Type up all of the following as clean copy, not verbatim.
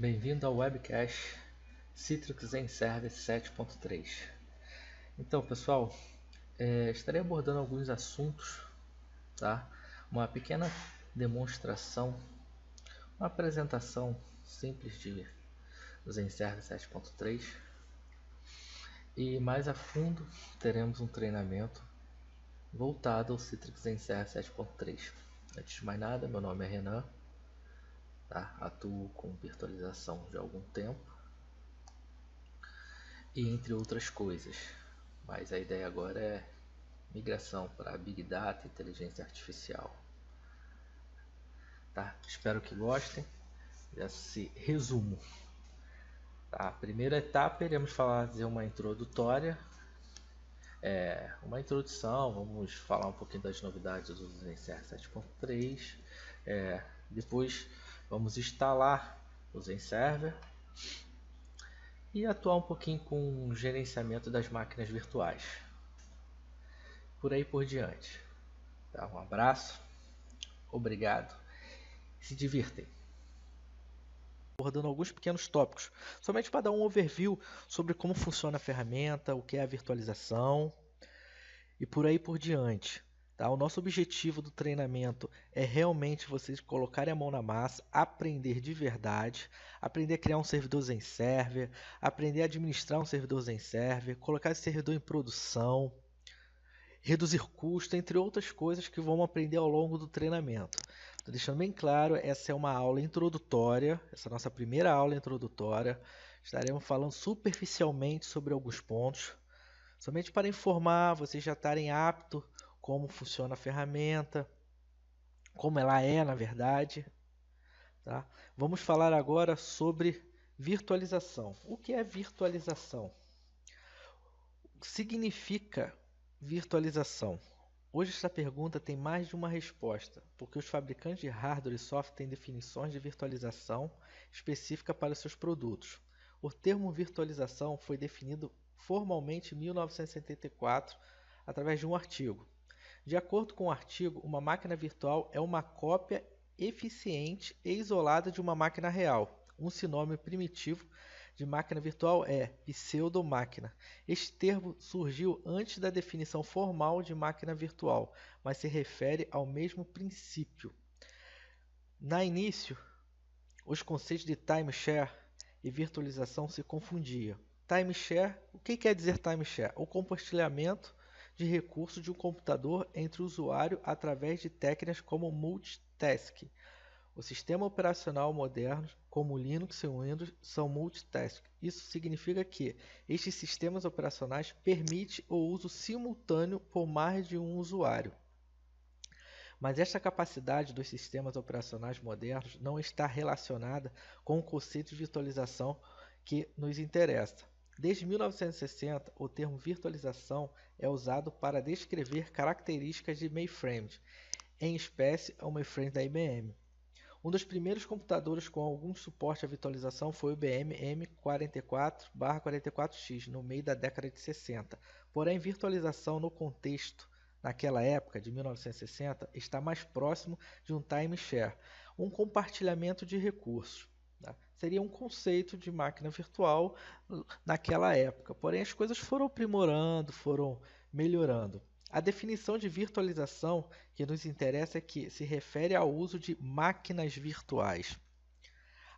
Bem-vindo ao webcast Citrix Zen Server 7.3. Então, pessoal, estarei abordando alguns assuntos, tá? Uma pequena demonstração, uma apresentação simples de Zen Server 7.3 e mais a fundo teremos um treinamento voltado ao Citrix Zen Server 7.3. Antes de mais nada, meu nome é Renan. Tá? Atuo com virtualização de algum tempo e entre outras coisas, mas a ideia agora é migração para Big Data e Inteligência Artificial. Tá? Espero que gostem desse resumo. Tá? Primeira etapa, iremos fazer uma introdutória, uma introdução, vamos falar um pouquinho das novidades do Zen Server 7.3, depois vamos instalar o Zen Server e atuar um pouquinho com o gerenciamento das máquinas virtuais. Por aí por diante. Tá? Um abraço, obrigado, se divirtem. Abordando alguns pequenos tópicos, somente para dar um overview sobre como funciona a ferramenta, o que é a virtualização e por aí por diante. Tá? O nosso objetivo do treinamento é realmente vocês colocarem a mão na massa, aprender de verdade, aprender a criar um servidor Zen Server, aprender a administrar um servidor Zen Server, colocar esse servidor em produção, reduzir custo, entre outras coisas que vamos aprender ao longo do treinamento. Estou deixando bem claro, essa é uma aula introdutória, essa é a nossa primeira aula introdutória. Estaremos falando superficialmente sobre alguns pontos, somente para informar, vocês já estarem aptos como funciona a ferramenta, como ela é na verdade. Tá? Vamos falar agora sobre virtualização. O que é virtualização? O que significa virtualização? Hoje esta pergunta tem mais de uma resposta, porque os fabricantes de hardware e software têm definições de virtualização específica para seus produtos. O termo virtualização foi definido formalmente em 1974 através de um artigo. De acordo com o artigo, uma máquina virtual é uma cópia eficiente e isolada de uma máquina real. Um sinônimo primitivo de máquina virtual é pseudo-máquina. Este termo surgiu antes da definição formal de máquina virtual, mas se refere ao mesmo princípio. No início, os conceitos de timeshare e virtualização se confundiam. Timeshare, o que quer dizer timeshare? O compartilhamento de recursos de um computador entre o usuário através de técnicas como multitasking. O sistema operacional moderno, como Linux e Windows, são multitask. Isso significa que estes sistemas operacionais permitem o uso simultâneo por mais de um usuário. Mas esta capacidade dos sistemas operacionais modernos não está relacionada com o conceito de virtualização que nos interessa. Desde 1960, o termo virtualização é usado para descrever características de mainframes, em espécie ao mainframe da IBM. Um dos primeiros computadores com algum suporte à virtualização foi o IBM M44/44X, no meio da década de 60. Porém, virtualização no contexto, naquela época, de 1960, está mais próximo de um timeshare, um compartilhamento de recursos. Tá? Seria um conceito de máquina virtual naquela época. Porém, as coisas foram aprimorando, foram melhorando. A definição de virtualização que nos interessa é que se refere ao uso de máquinas virtuais.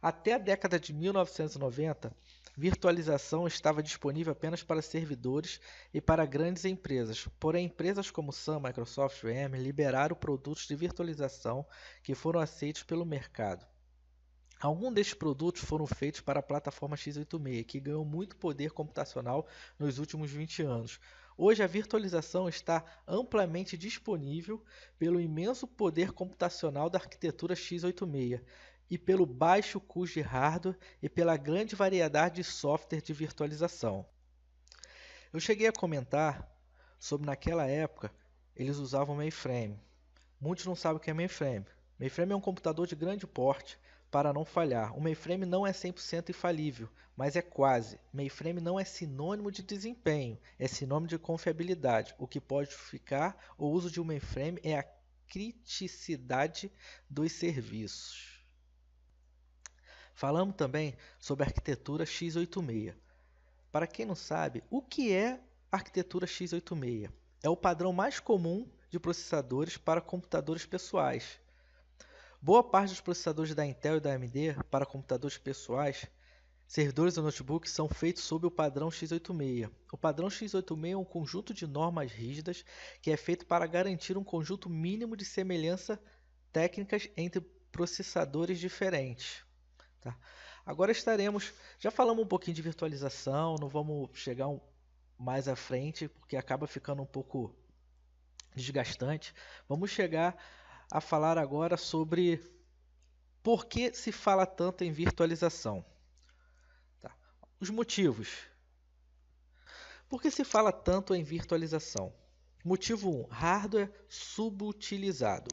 Até a década de 1990, virtualização estava disponível apenas para servidores e para grandes empresas. Porém, empresas como Sun, Microsoft e VM liberaram produtos de virtualização que foram aceitos pelo mercado. Alguns destes produtos foram feitos para a plataforma x86, que ganhou muito poder computacional nos últimos 20 anos. Hoje, a virtualização está amplamente disponível pelo imenso poder computacional da arquitetura x86 e pelo baixo custo de hardware e pela grande variedade de software de virtualização. Eu cheguei a comentar sobre naquela época eles usavam mainframe. Muitos não sabem o que é mainframe. Mainframe é um computador de grande porte para não falhar. O mainframe não é 100% infalível, mas é quase. Mainframe não é sinônimo de desempenho, é sinônimo de confiabilidade. O que pode justificar o uso de um mainframe é a criticidade dos serviços. Falamos também sobre a arquitetura x86. Para quem não sabe, o que é arquitetura x86? É o padrão mais comum de processadores para computadores pessoais. Boa parte dos processadores da Intel e da AMD para computadores pessoais, servidores ou notebooks são feitos sob o padrão x86. O padrão x86 é um conjunto de normas rígidas que é feito para garantir um conjunto mínimo de semelhança técnicas entre processadores diferentes. Tá? Agora já falamos um pouquinho de virtualização, não vamos chegar mais à frente, porque acaba ficando um pouco desgastante. Vamos chegar a falar agora sobre por que se fala tanto em virtualização. Tá? Os motivos. Por que se fala tanto em virtualização? Motivo 1. Hardware subutilizado.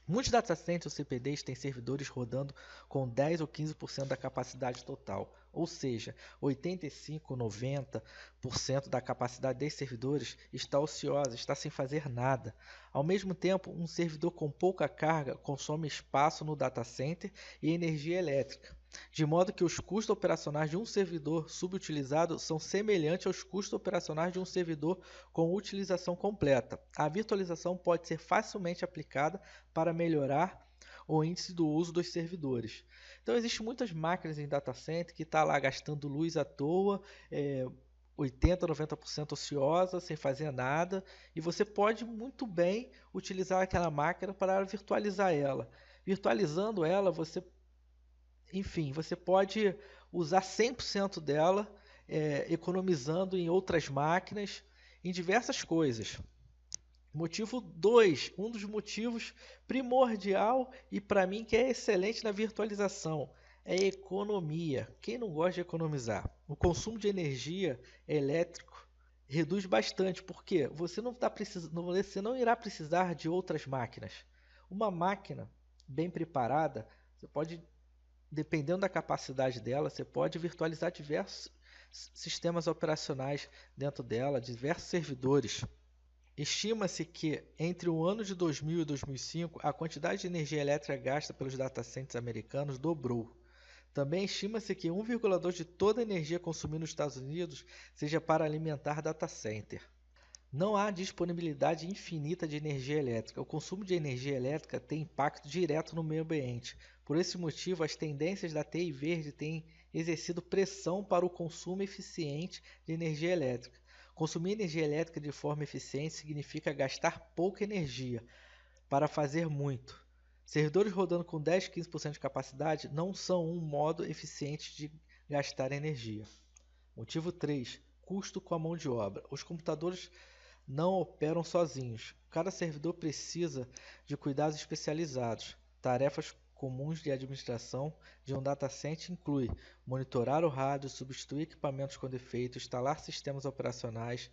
Muitos data centers ou CPDs têm servidores rodando com 10 ou 15% da capacidade total, ou seja, 85 ou 90% da capacidade desses servidores está ociosa, está sem fazer nada. Ao mesmo tempo, um servidor com pouca carga consome espaço no data center e energia elétrica, de modo que os custos operacionais de um servidor subutilizado são semelhantes aos custos operacionais de um servidor com utilização completa. A virtualização pode ser facilmente aplicada para melhorar o índice do uso dos servidores. Então, existem muitas máquinas em data center que estão lá gastando luz à toa, 80%, 90% ociosa, sem fazer nada, e você pode muito bem utilizar aquela máquina para virtualizar ela. Virtualizando ela, você pode usar 100% dela, economizando em outras máquinas, em diversas coisas. Motivo 2, um dos motivos primordial e para mim que é excelente na virtualização, é economia. Quem não gosta de economizar? O consumo de energia elétrico reduz bastante, porque você não irá precisar de outras máquinas. Uma máquina bem preparada, você pode, dependendo da capacidade dela, você pode virtualizar diversos sistemas operacionais dentro dela, diversos servidores. Estima-se que, entre o ano de 2000 e 2005, a quantidade de energia elétrica gasta pelos data centers americanos dobrou. Também estima-se que 1,2% de toda a energia consumida nos Estados Unidos seja para alimentar data center. Não há disponibilidade infinita de energia elétrica. O consumo de energia elétrica tem impacto direto no meio ambiente. Por esse motivo, as tendências da TI verde têm exercido pressão para o consumo eficiente de energia elétrica. Consumir energia elétrica de forma eficiente significa gastar pouca energia para fazer muito. Servidores rodando com 10 a 15% de capacidade não são um modo eficiente de gastar energia. Motivo 3. Custo com a mão de obra. Os computadores não operam sozinhos. Cada servidor precisa de cuidados especializados. Tarefas comuns de administração de um data center inclui monitorar o rádio, substituir equipamentos com defeito, instalar sistemas operacionais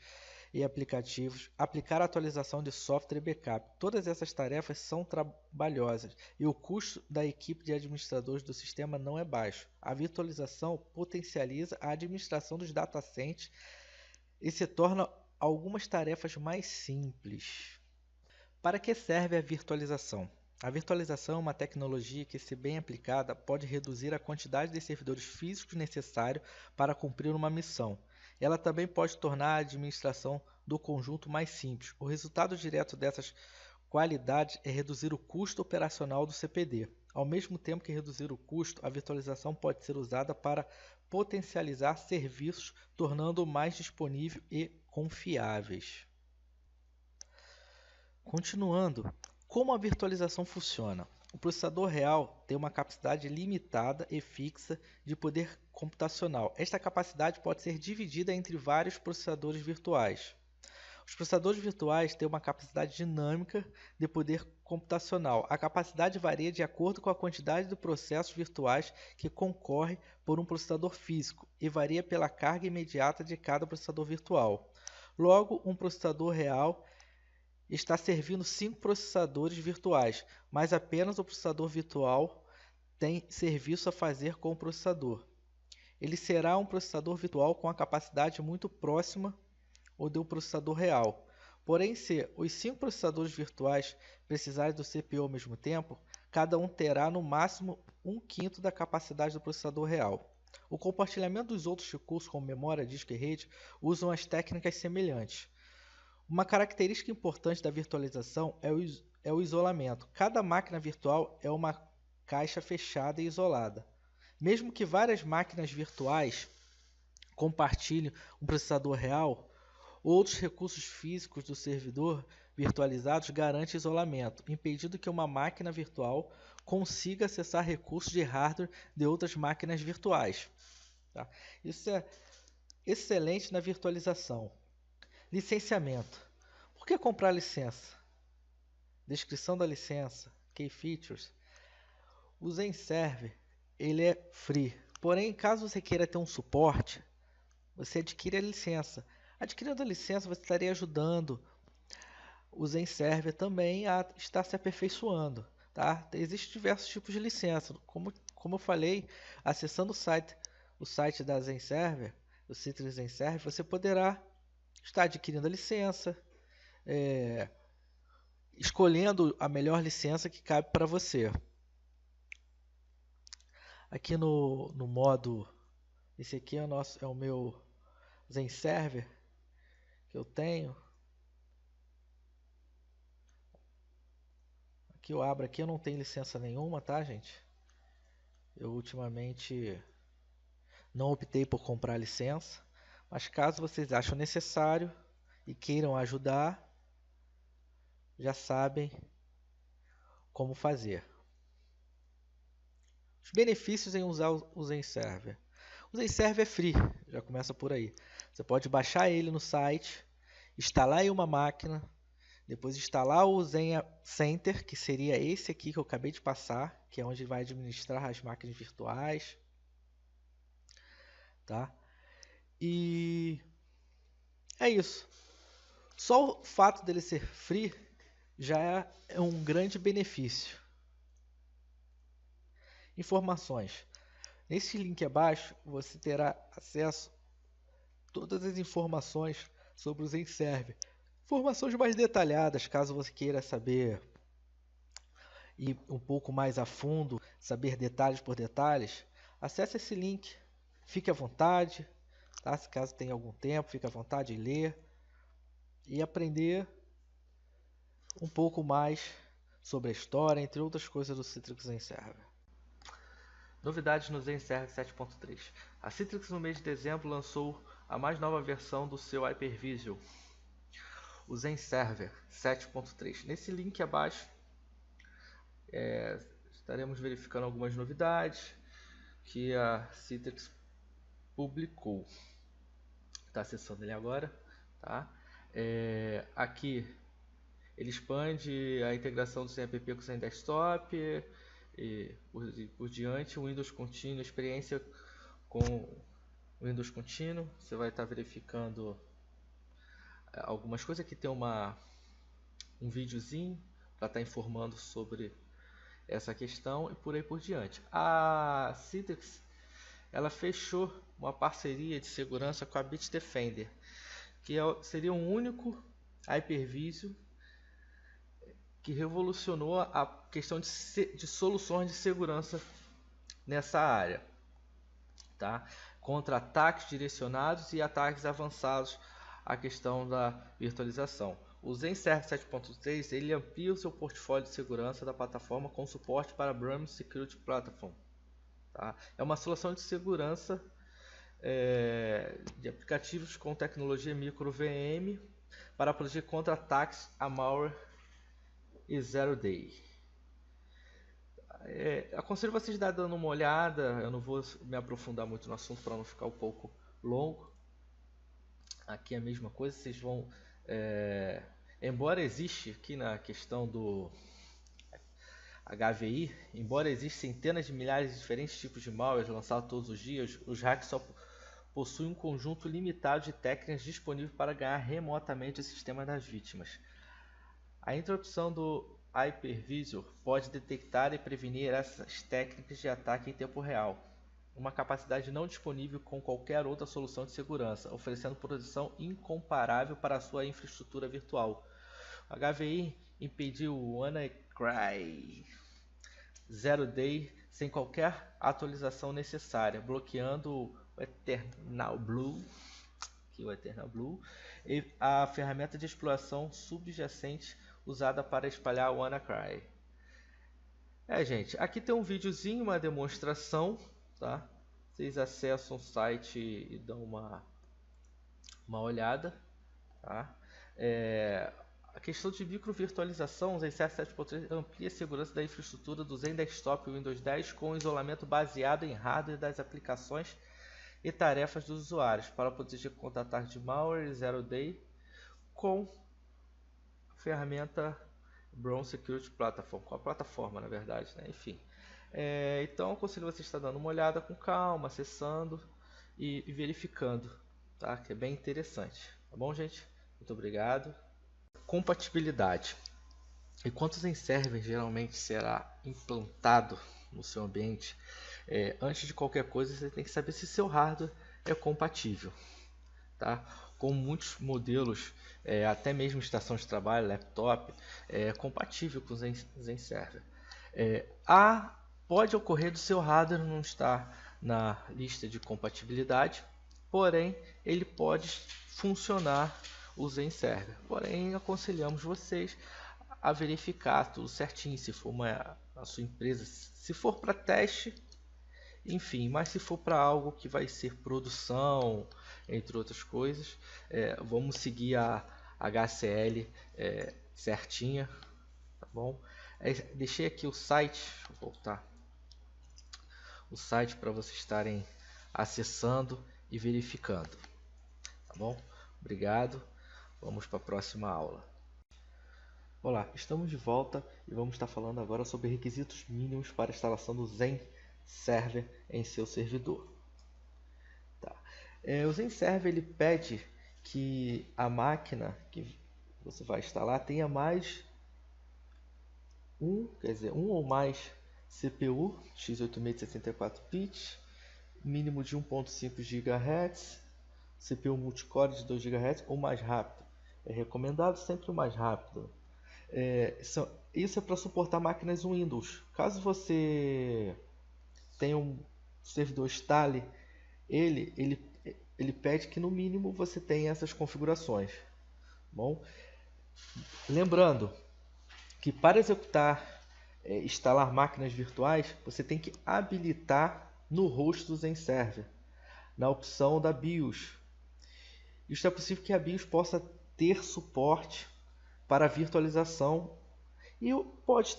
e aplicativos, aplicar atualização de software e backup. Todas essas tarefas são trabalhosas e o custo da equipe de administradores do sistema não é baixo. A virtualização potencializa a administração dos data centers e se torna algumas tarefas mais simples. Para que serve a virtualização? A virtualização é uma tecnologia que, se bem aplicada, pode reduzir a quantidade de servidores físicos necessário para cumprir uma missão. Ela também pode tornar a administração do conjunto mais simples. O resultado direto dessas qualidades é reduzir o custo operacional do CPD. Ao mesmo tempo que reduzir o custo, a virtualização pode ser usada para potencializar serviços, tornando-o mais disponível e confiáveis. Continuando, como a virtualização funciona? O processador real tem uma capacidade limitada e fixa de poder computacional. Esta capacidade pode ser dividida entre vários processadores virtuais. Os processadores virtuais têm uma capacidade dinâmica de poder computacional. A capacidade varia de acordo com a quantidade de processos virtuais que concorre por um processador físico e varia pela carga imediata de cada processador virtual. Logo, um processador real está servindo 5 processadores virtuais, mas apenas o processador virtual tem serviço a fazer com o processador. Ele será um processador virtual com a capacidade muito próxima ou do processador real. Porém, se os 5 processadores virtuais precisarem do CPU ao mesmo tempo, cada um terá no máximo 1/5 da capacidade do processador real. O compartilhamento dos outros recursos, como memória, disco e rede, usam as técnicas semelhantes. Uma característica importante da virtualização é o isolamento. Cada máquina virtual é uma caixa fechada e isolada. Mesmo que várias máquinas virtuais compartilhem um processador real, outros recursos físicos do servidor virtualizados garantem isolamento, impedindo que uma máquina virtual consiga acessar recursos de hardware de outras máquinas virtuais. Tá? Isso é excelente na virtualização. Licenciamento. Por que comprar licença? Descrição da licença, Key Features. O ZenServer ele é free, porém caso você queira ter um suporte, você adquire a licença. Adquirindo a licença, você estaria ajudando o ZenServer também a estar se aperfeiçoando. Tá? Existem diversos tipos de licença. Como eu falei, acessando o site da ZenServer, o Citrix ZenServer, você poderá estar adquirindo a licença, escolhendo a melhor licença que cabe para você. Aqui no modo, esse aqui é o meu ZenServer que eu tenho. Aqui eu abro aqui, eu não tenho licença nenhuma, tá, gente? Eu ultimamente não optei por comprar licença, mas caso vocês achem necessário e queiram ajudar, já sabem como fazer. Os benefícios em usar o ZenServer. O ZenServer é free, já começa por aí. Você pode baixar ele no site, instalar em uma máquina, depois instalar o ZenCenter, que seria esse aqui que eu acabei de passar, que é onde vai administrar as máquinas virtuais. Tá? E é isso. Só o fato dele ser free já é um grande benefício. Informações. Nesse link abaixo você terá acesso a todas as informações sobre o ZenServer. Informações mais detalhadas, caso você queira saber ir um pouco mais a fundo, saber detalhes por detalhes, acesse esse link. Fique à vontade, tá? Se caso tenha algum tempo, fique à vontade de ler e aprender um pouco mais sobre a história, entre outras coisas do Citrix ZenServer. Novidades no ZenServer 7.3. A Citrix no mês de dezembro lançou a mais nova versão do seu Hypervisor, o ZenServer 7.3. Nesse link abaixo estaremos verificando algumas novidades que a Citrix publicou. Está acessando ele agora, tá? Aqui ele expande a integração do ZenApp com o ZenDesktop e por diante, o Windows Contínuo, experiência com o Windows Contínuo. Você vai estar verificando algumas coisas. Aqui tem um videozinho para estar informando sobre essa questão e por aí por diante. A Citrix ela fechou uma parceria de segurança com a Bitdefender, que seria um único Hypervisor que revolucionou a questão de soluções de segurança nessa área, tá? Contra ataques direcionados e ataques avançados à questão da virtualização. O ZenServer 7.3 ele amplia o seu portfólio de segurança da plataforma com suporte para Brum Security Platform. Tá? É uma solução de segurança de aplicativos com tecnologia micro VM para proteger contra ataques a malware e Zero Day. Aconselho vocês a dar dando uma olhada. Eu não vou me aprofundar muito no assunto para não ficar um pouco longo. Aqui é a mesma coisa. Vocês vão, embora existe aqui na questão do HVI, embora existam centenas de milhares de diferentes tipos de malware lançados todos os dias, os hackers só possuem um conjunto limitado de técnicas disponíveis para ganhar remotamente o sistema das vítimas. A introdução do Hypervisor pode detectar e prevenir essas técnicas de ataque em tempo real, uma capacidade não disponível com qualquer outra solução de segurança, oferecendo proteção incomparável para a sua infraestrutura virtual. O HVI impediu o WannaCry Zero Day sem qualquer atualização necessária, bloqueando o Eternal Blue, e a ferramenta de exploração subjacente usada para espalhar o WannaCry. Gente, aqui tem um videozinho, uma demonstração, tá? Vocês acessam o site e dão uma olhada, tá? A questão de microvirtualização, o Zenserver 7.3 amplia a segurança da infraestrutura do Zen Desktop e Windows 10 com isolamento baseado em hardware das aplicações e tarefas dos usuários para proteger contra ataques de malware e Zero Day com a ferramenta Brown Security Platform, com a plataforma na verdade, né? Enfim. Então aconselho você estar dando uma olhada com calma, acessando e verificando, tá? Que é bem interessante, tá bom, gente? Muito obrigado. Compatibilidade. Enquanto o Zenserver geralmente será implantado no seu ambiente, antes de qualquer coisa você tem que saber se seu hardware é compatível, tá? Com muitos modelos, até mesmo estação de trabalho, laptop, é compatível com o Zenserver. Pode ocorrer do seu hardware não estar na lista de compatibilidade, porém ele pode funcionar o Zenserver. Porém, aconselhamos vocês a verificar tudo certinho, se for a sua empresa, se for para teste, enfim, mas se for para algo que vai ser produção, entre outras coisas, vamos seguir a HCL certinha, tá bom? Deixei aqui o site, deixa eu voltar, o site para vocês estarem acessando e verificando, tá bom? Obrigado, vamos para a próxima aula. Olá, estamos de volta e vamos estar falando agora sobre requisitos mínimos para a instalação do Zenserver em seu servidor. Tá. O Zenserver ele pede que a máquina que você vai instalar tenha mais um ou mais CPU x86 64 bits, mínimo de 1.5 GHz, CPU multicore de 2 GHz ou mais rápido. É recomendado sempre o mais rápido. Isso é para suportar máquinas Windows. Caso você tenha um servidor instale, ele pede que no mínimo você tenha essas configurações. Bom, lembrando que para instalar máquinas virtuais, você tem que habilitar no host do Zenserver, na opção da BIOS. Isto é possível que a BIOS possa ter suporte para virtualização e pode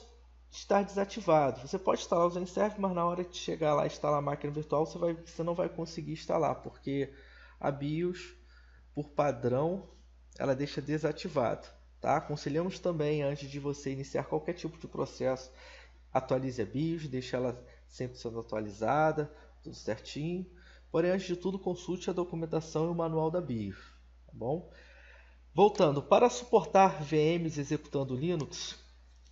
estar desativado. Você pode instalar o Zenserver, mas na hora de chegar lá e instalar a máquina virtual, você não vai conseguir instalar, porque a BIOS, por padrão, ela deixa desativado. Tá? Aconselhamos também, antes de você iniciar qualquer tipo de processo, atualize a BIOS, deixe ela sempre sendo atualizada, tudo certinho. Porém, antes de tudo, consulte a documentação e o manual da BIOS. Tá bom? Voltando, para suportar VMs executando Linux,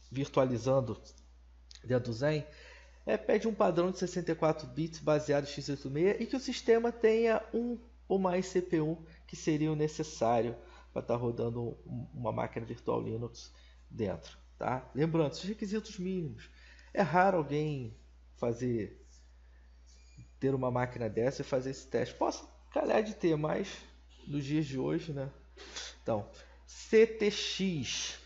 virtualizando dentro do Zen, pede um padrão de 64 bits baseado em x86 e que o sistema tenha um ou mais CPU que seriam necessário para estar rodando uma máquina virtual Linux dentro. Tá? Lembrando, esses requisitos mínimos. É raro alguém ter uma máquina dessa e fazer esse teste. Posso calhar de ter, mas nos dias de hoje, né? Então, CTX.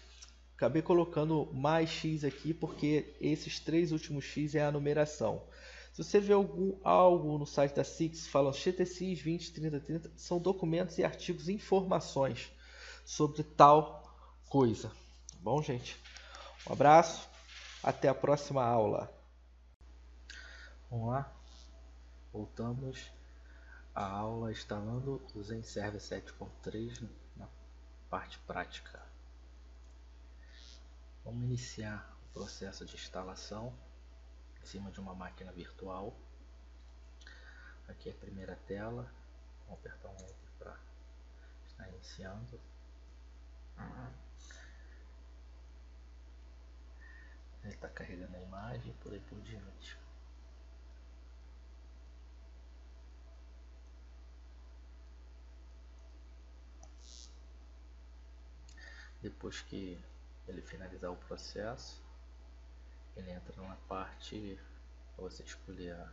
Acabei colocando mais X aqui porque esses três últimos X é a numeração. Se você vê algo no site da SIX falando CTX 20, 30, 30, são documentos e artigos e informações sobre tal coisa. Tá bom, gente? Um abraço, até a próxima aula. Vamos lá, voltamos à aula instalando o Zenserver 7.3 na parte prática. Vamos iniciar o processo de instalação em cima de uma máquina virtual. Aqui é a primeira tela, vamos apertar um Enter para estar iniciando. Ele está carregando a imagem, por aí por diante. Depois que ele finalizar o processo, ele entra na parte para você escolher a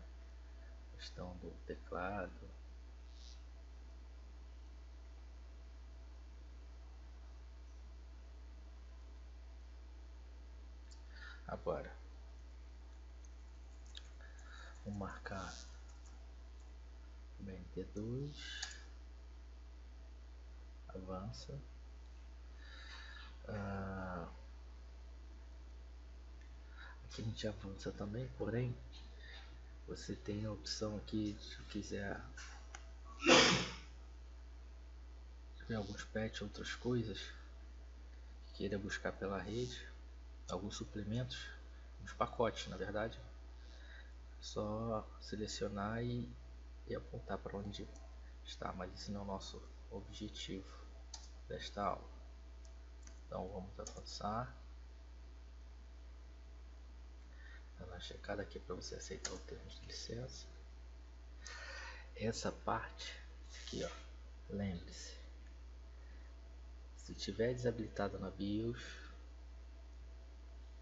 questão do teclado. Agora, vou marcar o BNT2, avança. Aqui a gente avança também, porém você tem a opção aqui, se quiser ver alguns patches, outras coisas que queira buscar pela rede, alguns suplementos, uns pacotes na verdade, só selecionar e apontar para onde está, mas esse não é o nosso objetivo desta aula. Então vamos avançar, dando uma checada aqui para você aceitar o termo de licença. Essa parte aqui, ó, lembre-se, se tiver desabilitado na BIOS,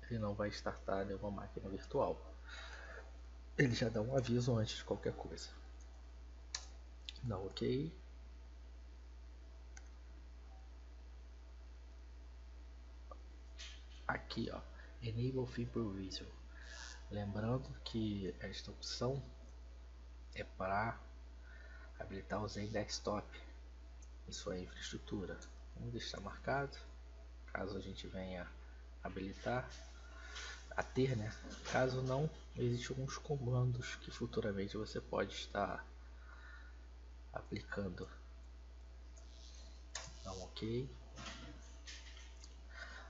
ele não vai startar nenhuma máquina virtual. Ele já dá um aviso antes de qualquer coisa. Dá OK. Aqui, ó, Enable Fiber Visual. Lembrando que esta opção é para habilitar o Zen Desktop em sua infraestrutura. Vamos deixar marcado, caso a gente venha habilitar a ter, né? Caso não, existem alguns comandos que futuramente você pode estar aplicando. Dá um OK.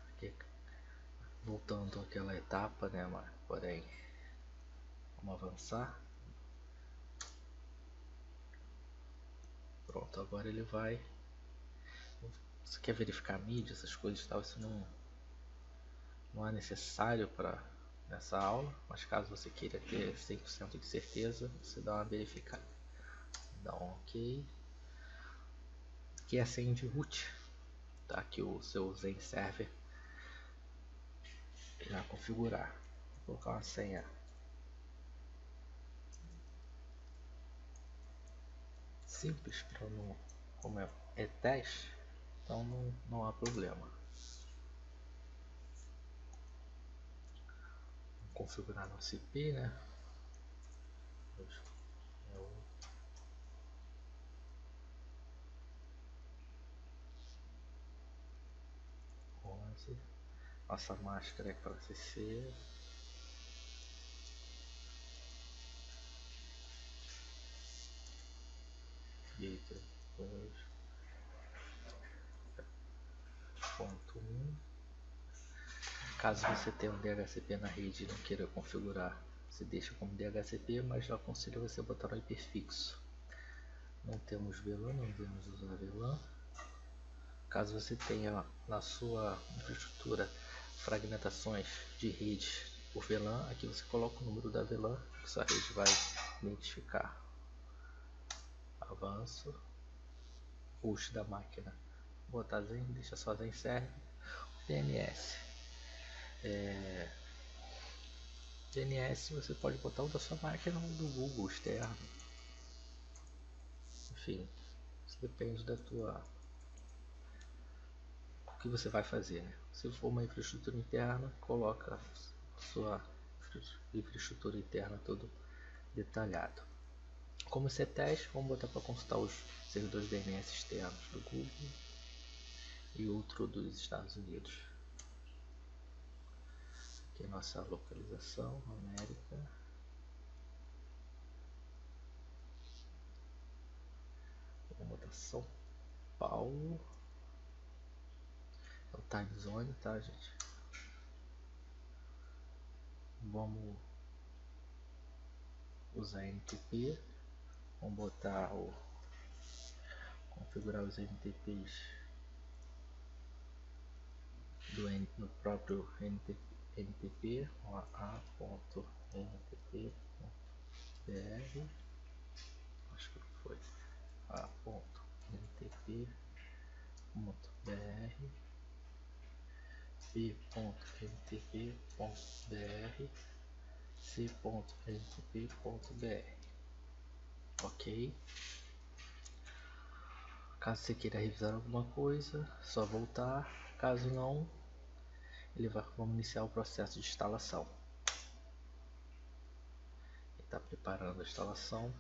Aqui, voltando àquela etapa, né? Mas, porém, vamos avançar. Pronto, agora ele vai. Você quer verificar a mídia, essas coisas e tal, isso não é necessário para nessa aula, mas caso você queira ter 100% de certeza, você dá uma verificada. Dá um OK. Aqui é a senha de root, tá? Aqui o seu Zen Server já configurar. Vou colocar uma senha simples para não, como é teste, então não há problema. Vou configurar nosso IP, né? Nossa máscara é para CC. Gateway 2.1. Caso você tenha um DHCP na rede e não queira configurar, você deixa como DHCP, mas eu aconselho você botar o IP fixo. Não temos VLAN, não devemos usar VLAN. Caso você tenha na sua infraestrutura fragmentações de rede por VLAN, aqui você coloca o número da VLAN que sua rede vai identificar. Avanço, host da máquina, botar Zen, deixa só Zen serve. DNS, DNS você pode botar o da sua máquina ou do Google externo, enfim, isso depende da tua, o que você vai fazer, né? Se for uma infraestrutura interna, coloca a sua infraestrutura interna todo detalhado. Como isso é teste, vamos botar para consultar os servidores DNS externos do Google e outro dos Estados Unidos. Aqui é nossa localização, América. Vamos botar São Paulo. É o time zone, tá, gente? Vamos usar NTP. Vamos botar configurar os NTPs no próprio NTP, a.ntp.br, acho que foi a.ntp.br b.mtp.br, c.mtp.br. Ok. Caso você queira revisar alguma coisa, só voltar. Caso não, vamos iniciar o processo de instalação. Ele está preparando a instalação.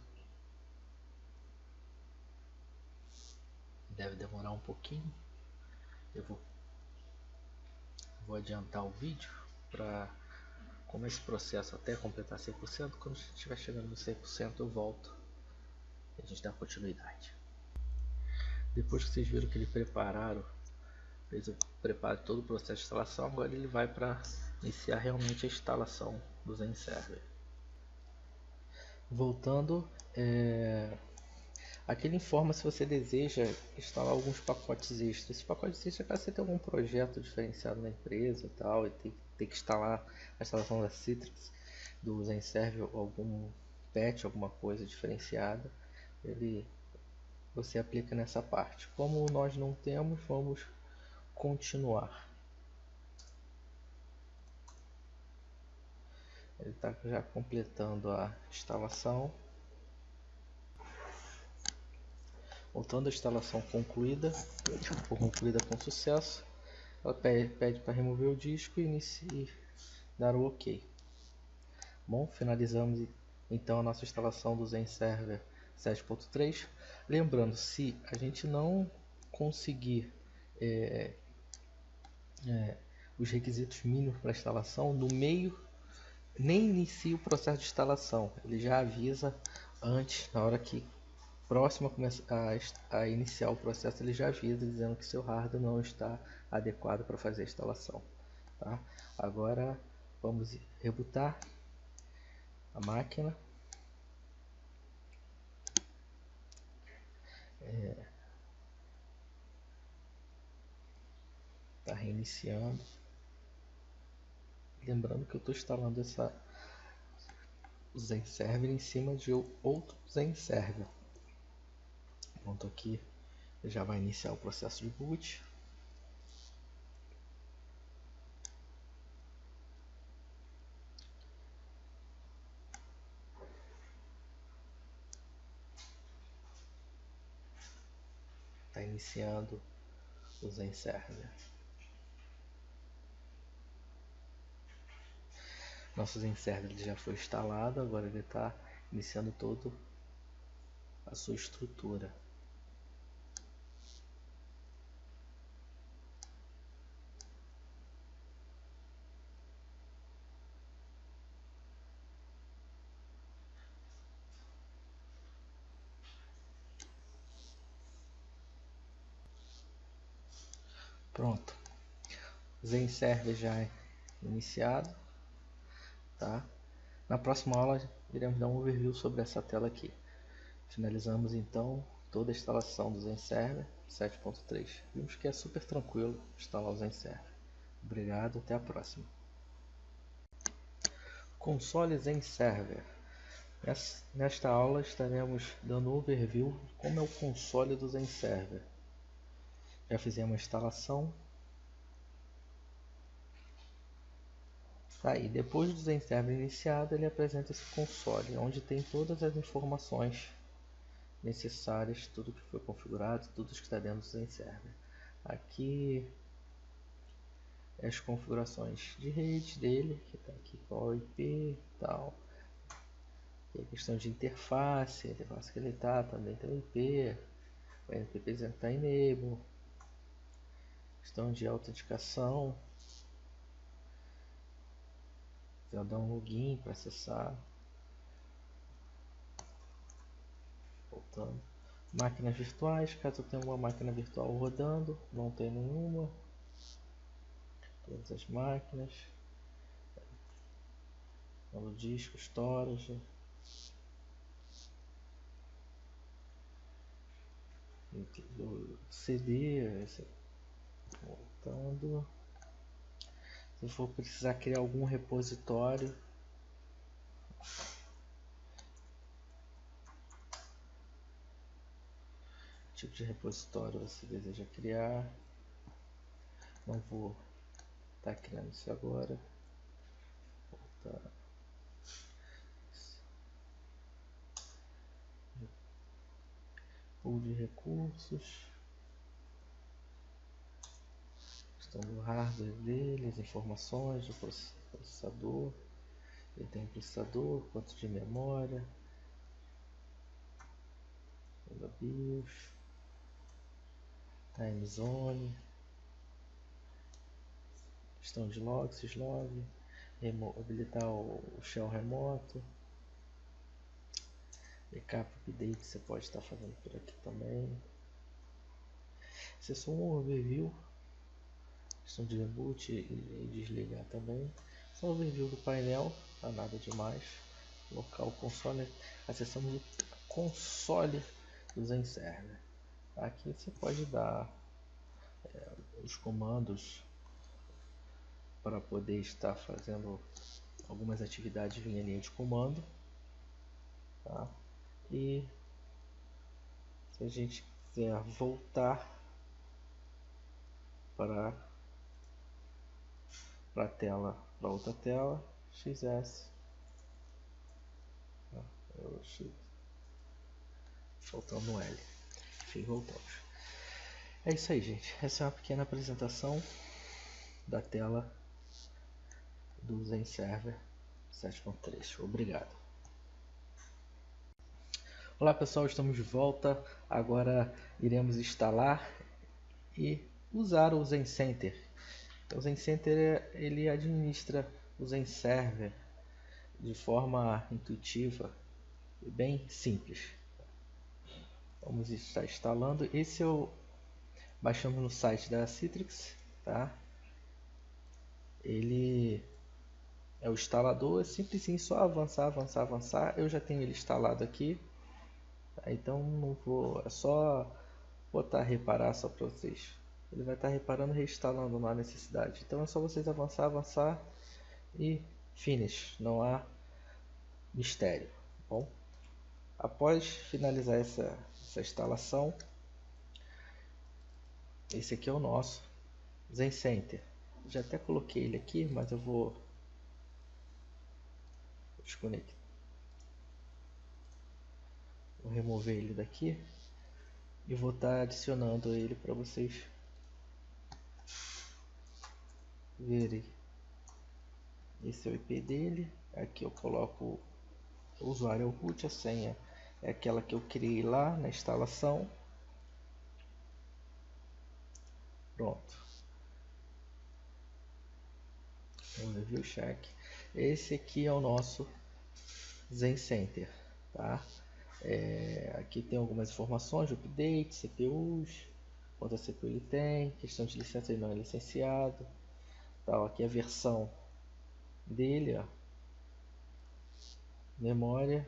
Deve demorar um pouquinho. Eu vou adiantar o vídeo para, como esse processo até completar 100%, quando estiver chegando no 100% eu volto e a gente dá continuidade. Depois que vocês viram que ele fez o preparo de todo o processo de instalação, agora ele vai para iniciar realmente a instalação do Zen Server. Voltando, aqui ele informa se você deseja instalar alguns pacotes extras. Esse pacote extra é caso você tenha algum projeto diferenciado na empresa e tal, e tem que instalar a instalação da Citrix, do Zen Server, algum patch, alguma coisa diferenciada, você aplica nessa parte. Como nós não temos, vamos continuar. Ele está já completando a instalação. Voltando à instalação concluída com sucesso, ela pede para remover o disco e dar o OK. Bom, finalizamos então a nossa instalação do Zen Server 7.3. Lembrando, se a gente não conseguir os requisitos mínimos para a instalação, no meio nem inicia o processo de instalação, ele já avisa antes, na hora que próximo a iniciar o processo, ele já avisa dizendo que seu hardware não está adequado para fazer a instalação. Tá? Agora vamos rebootar a máquina. Está reiniciando. Lembrando que eu estou instalando o Zen Server em cima de outro Zen Server. Pronto, aqui já vai iniciar o processo de boot. Está iniciando o Zen Server. Nosso Zen Server já foi instalado, agora ele está iniciando todo a sua estrutura. Pronto, Zen Server já é iniciado, tá? Na próxima aula iremos dar um overview sobre essa tela aqui. Finalizamos então toda a instalação do Zen Server 7.3. Vimos que é super tranquilo instalar o Zen Server. Obrigado, até a próxima. Console Zen Server. Nesta aula estaremos dando um overview de como é o console do Zen Server. Já fizemos a instalação. Aí, depois do Zen Server iniciado, ele apresenta esse console, onde tem todas as informações necessárias, tudo que foi configurado, tudo que está dentro do Zen Server. Aqui as configurações de rede dele, que está aqui qual o IP e tal. E a questão de interface, a interface que ele está também tem o IP, o NPP está enable. Questão de autenticação, já dá um login para acessar. Voltando. Máquinas virtuais, caso eu tenha uma máquina virtual rodando, não tem nenhuma. Todas as máquinas. O disco, storage. O CD. Voltando. Se eu for precisar criar algum repositório, tipo de repositório você deseja criar. Não vou Tá criando isso agora. Voltar. Pool de recursos. Questão do hardware dele, as informações do processador. Ele tem um processador, quanto de memória. BIOS. Time zone. Questão de log, syslog. Habilitar o shell remoto. Backup update você pode estar fazendo por aqui também. Esse é só um overview. Questão de reboot e desligar também. Só um overview do painel, não nada demais. Local console. Acessamos o console do ZenServer. Aqui você pode dar os comandos para poder estar fazendo algumas atividades em linha de comando, tá? E se a gente quiser voltar para a tela, para outra tela, XS, faltando um L, enfim, voltamos. É isso aí, gente. Essa é uma pequena apresentação da tela do ZenServer 7.3. Obrigado. Olá pessoal, estamos de volta. Agora iremos instalar e usar o ZenCenter. Então, o ZenCenter ele administra o ZenServer de forma intuitiva e bem simples. Vamos estar instalando. Esse eu baixamos no site da Citrix, tá? Ele é o instalador, é simplesinho, só avançar. Eu já tenho ele instalado aqui, tá? Então não vou, é só botar reparar só para vocês. Ele vai estar reparando e reinstalando, não há necessidade. Então é só vocês avançar e finish, não há mistério. Bom, após finalizar essa instalação, esse aqui é o nosso ZenCenter. Já até coloquei ele aqui, mas eu vou desconectar. Vou remover ele daqui e vou estar adicionando ele para vocês verem. Esse é o IP dele. Aqui eu coloco o usuário, é o root, a senha é aquela que eu criei lá na instalação. Pronto. Vamos review check. Esse aqui é o nosso ZenCenter, tá? Aqui tem algumas informações, update, CPUs, quanta CPU ele tem, questão de licença, ele não é licenciado, tal. Aqui a versão dele, ó. Memória,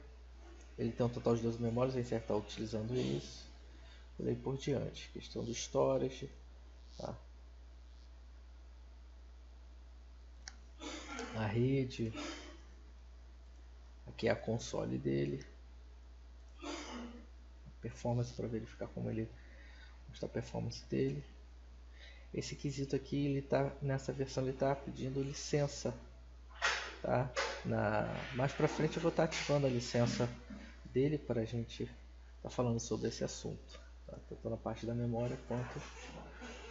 ele tem um total de 12 memórias, a gente está utilizando isso, por aí por diante. Questão do storage, tá? A rede, aqui é a console dele, performance para verificar como está a performance dele. Esse quesito aqui, ele tá nessa versão, ele está pedindo licença, tá? Mais para frente eu vou estar ativando a licença dele para a gente estar falando sobre esse assunto, tá? Tanto na parte da memória quanto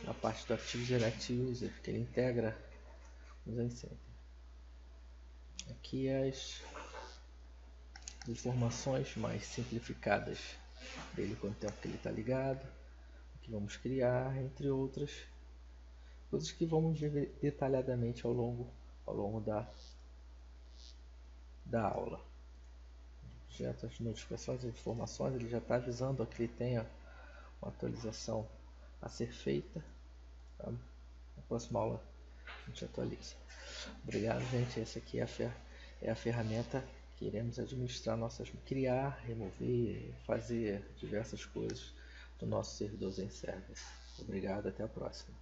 na parte do Active Direct User, que ele integra o ZenCenter. Aqui as informações mais simplificadas dele, quanto tempo que ele está ligado, o que vamos criar, entre outras coisas que vamos ver detalhadamente ao longo da aula. Objeto, as notificações e informações, ele já está avisando que ele tenha uma atualização a ser feita, tá? Na próxima aula a gente atualiza. Obrigado, gente. Essa aqui é a ferramenta que iremos administrar criar, remover, fazer diversas coisas do nosso servidor ZenServer. Obrigado, até a próxima.